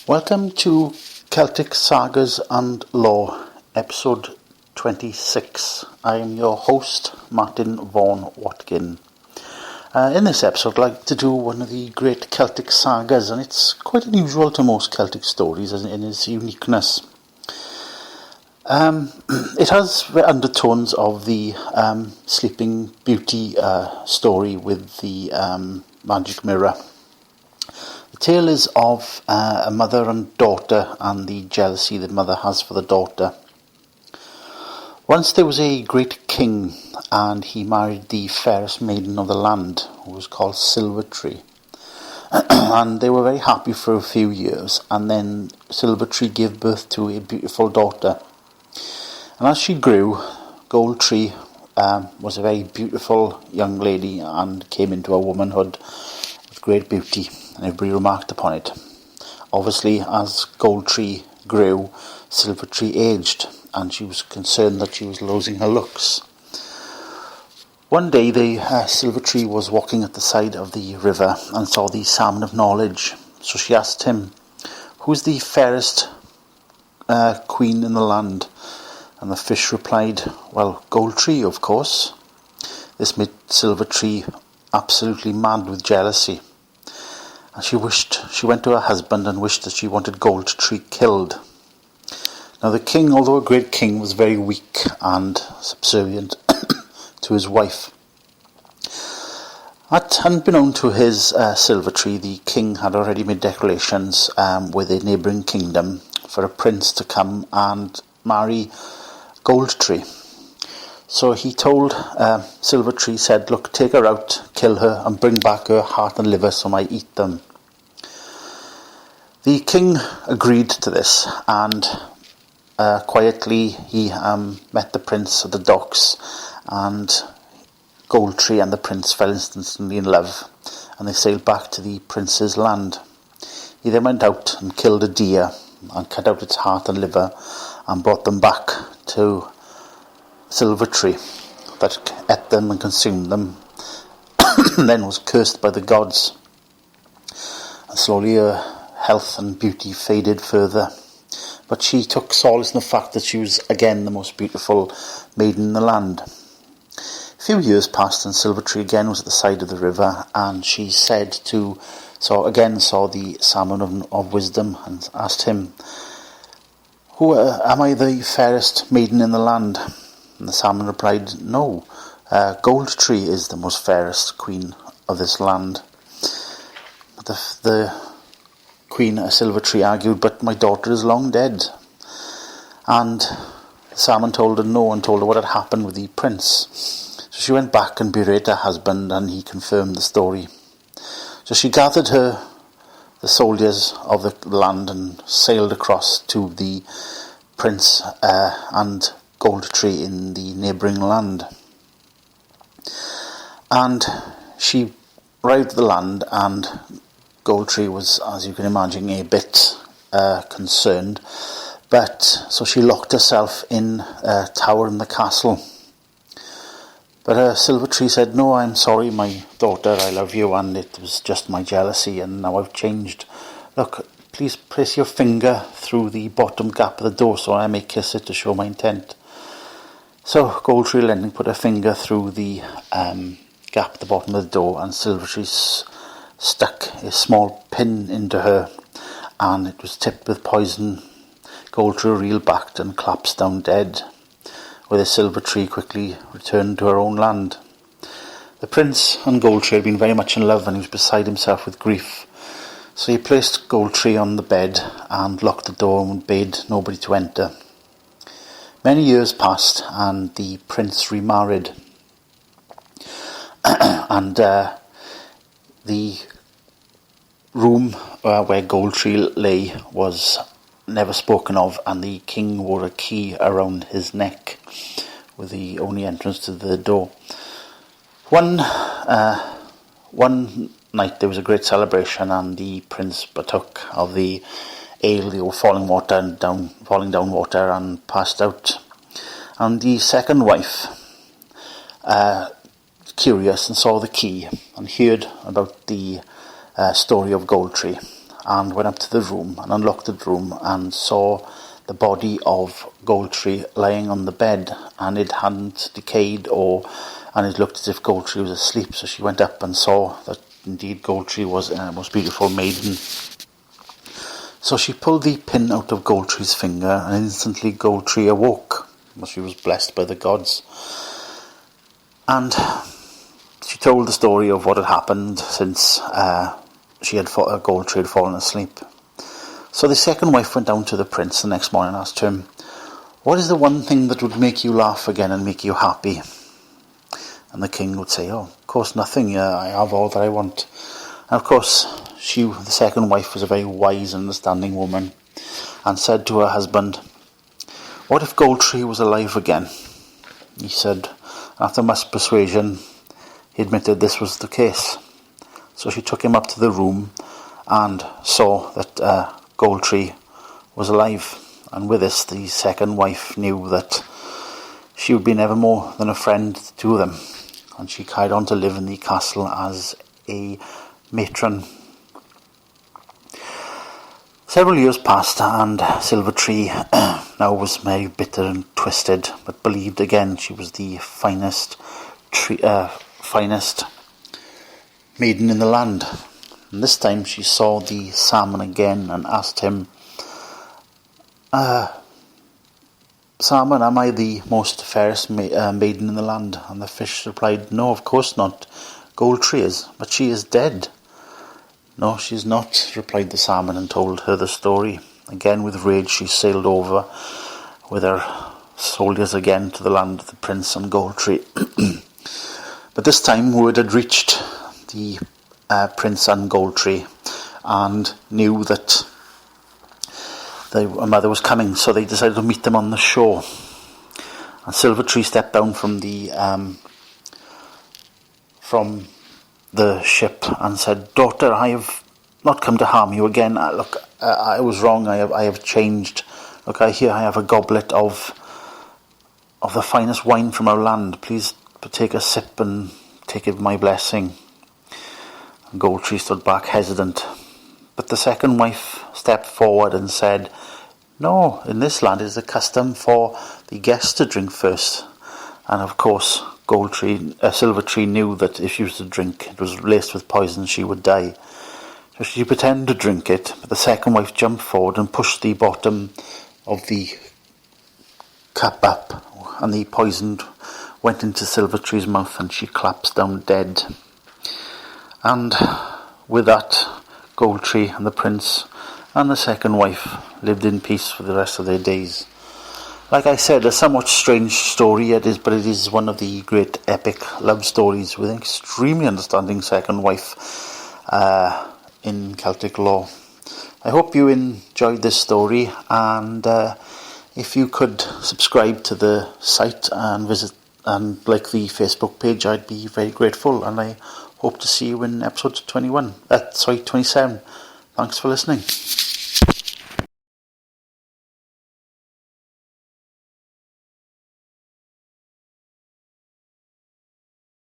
Welcome to Celtic Sagas and Law, episode 26. I am your host, Martin Vaughan Watkin. In this episode, I'd like to do one of the great Celtic sagas, and it's quite unusual to most Celtic stories in its uniqueness. It has the undertones of the Sleeping Beauty story with the magic mirror. The tale is of a mother and daughter and the jealousy the mother has for the daughter. Once there was a great king, and he married the fairest maiden of the land, who was called Silvertree. And they were very happy for a few years, and then Silvertree gave birth to a beautiful daughter. And as she grew, Goldentree was a very beautiful young lady and came into her womanhood with great beauty, and everybody remarked upon it. Obviously, as Goldentree grew, Silvertree aged, and she was concerned that she was losing her looks. One day, Silvertree was walking at the side of the river and saw the salmon of knowledge. So she asked him, "Who's the fairest queen in the land?" And the fish replied, "Well, Goldentree, of course." This made Silvertree absolutely mad with jealousy. And she went to her husband and wished that she wanted Goldentree killed. Now the king, although a great king, was very weak and subservient to his wife. Unbeknown to his Silvertree, the king had already made declarations with a neighbouring kingdom for a prince to come and marry Goldentree. So he told Silvertree, said, "Look, take her out, kill her, and bring back her heart and liver so I might eat them." The king agreed to this, and quietly he met the prince at the docks, and Goldentree and the prince fell instantly in love, and they sailed back to the prince's land. He then went out and killed a deer and cut out its heart and liver and brought them back to Silvertree, that ate them and consumed them, and then was cursed by the gods. And slowly her health and beauty faded further, but she took solace in the fact that she was again the most beautiful maiden in the land. A few years passed, and Silvertree again was at the side of the river, and she saw the salmon of wisdom, and asked him, "Am I the fairest maiden in the land?" And the salmon replied, "No, Goldentree is the most fairest queen of this land." But the Queen Silvertree argued, "But my daughter is long dead." And the salmon told her no, and told her what had happened with the prince. So she went back and berated her husband, and he confirmed the story. So she gathered the soldiers of the land and sailed across to the prince and Goldentree in the neighbouring land. And she arrived at the land, and Goldentree was, as you can imagine, a bit concerned. So she locked herself in a tower in the castle. But Silvertree said, "No, I'm sorry, my daughter, I love you, and it was just my jealousy, and now I've changed. Look, please place your finger through the bottom gap of the door so I may kiss it to show my intent." So Goldentree relenting put her finger through the gap at the bottom of the door, and Silvertree stuck a small pin into her, and it was tipped with poison. Goldentree reeled back and collapsed down dead, where the Silvertree quickly returned to her own land. The prince and Goldentree had been very much in love, and he was beside himself with grief. So he placed Goldentree on the bed and locked the door and bade nobody to enter. Many years passed, and the prince remarried. And the room where Goldentree lay was never spoken of, and the king wore a key around his neck with the only entrance to the door. One night there was a great celebration, and the prince partook of the ale, the falling down water, and passed out. And the second wife, curious, and saw the key and heard about the story of Goldentree, and went up to the room and unlocked the room and saw the body of Goldentree lying on the bed, and it hadn't decayed and it looked as if Goldentree was asleep. So she went up and saw that indeed Goldentree was a most beautiful maiden. So she pulled the pin out of Goldentree finger, and instantly Goldentree awoke. She was blessed by the gods. And she told the story of what had happened since Goldentree had fallen asleep. So the second wife went down to the prince the next morning and asked him, "What is the one thing that would make you laugh again and make you happy?" And the king would say, "Oh, of course nothing, I have all that I want." And of course, the second wife, was a very wise and understanding woman, and said to her husband, "What if Goldentree was alive again?" He said, after much persuasion, he admitted this was the case. So she took him up to the room and saw that Goldentree was alive. And with this, the second wife knew that she would be never more than a friend to them. And she carried on to live in the castle as a matron. Several years passed, and Silvertree now was very bitter and twisted, but believed again she was the finest maiden in the land. And this time she saw the salmon again and asked him, "Salmon, am I the most fairest maiden in the land?" And the fish replied, "No, of course not. Goldentree is, but she is dead." "No, she is not," replied the salmon, and told her the story. Again, with rage, she sailed over with her soldiers again to the land of the prince and Goldentree. But this time word had reached the prince and Goldentree, and knew that their mother was coming, so they decided to meet them on the shore. And Silvertree stepped down from the ship and said, "Daughter, I have not come to harm you again. Look, I was wrong. I have changed. Look, I have a goblet of the finest wine from our land. Please take a sip and take it my blessing." And Goldentree stood back hesitant. But the second wife stepped forward and said, "No, in this land it is a custom for the guests to drink first." And of course, Silvertree knew that if she was to drink, it was laced with poison, she would die. So she pretended to drink it, but the second wife jumped forward and pushed the bottom of the cup up, and the poison went into Silvertree's mouth, and she collapsed down dead. And with that, Goldentree and the prince and the second wife lived in peace for the rest of their days. Like I said, a somewhat strange story but it is one of the great epic love stories with an extremely understanding second wife in Celtic lore. I hope you enjoyed this story, and if you could subscribe to the site and visit and like the Facebook page, I'd be very grateful, and I hope to see you in episode 27. Thanks for listening.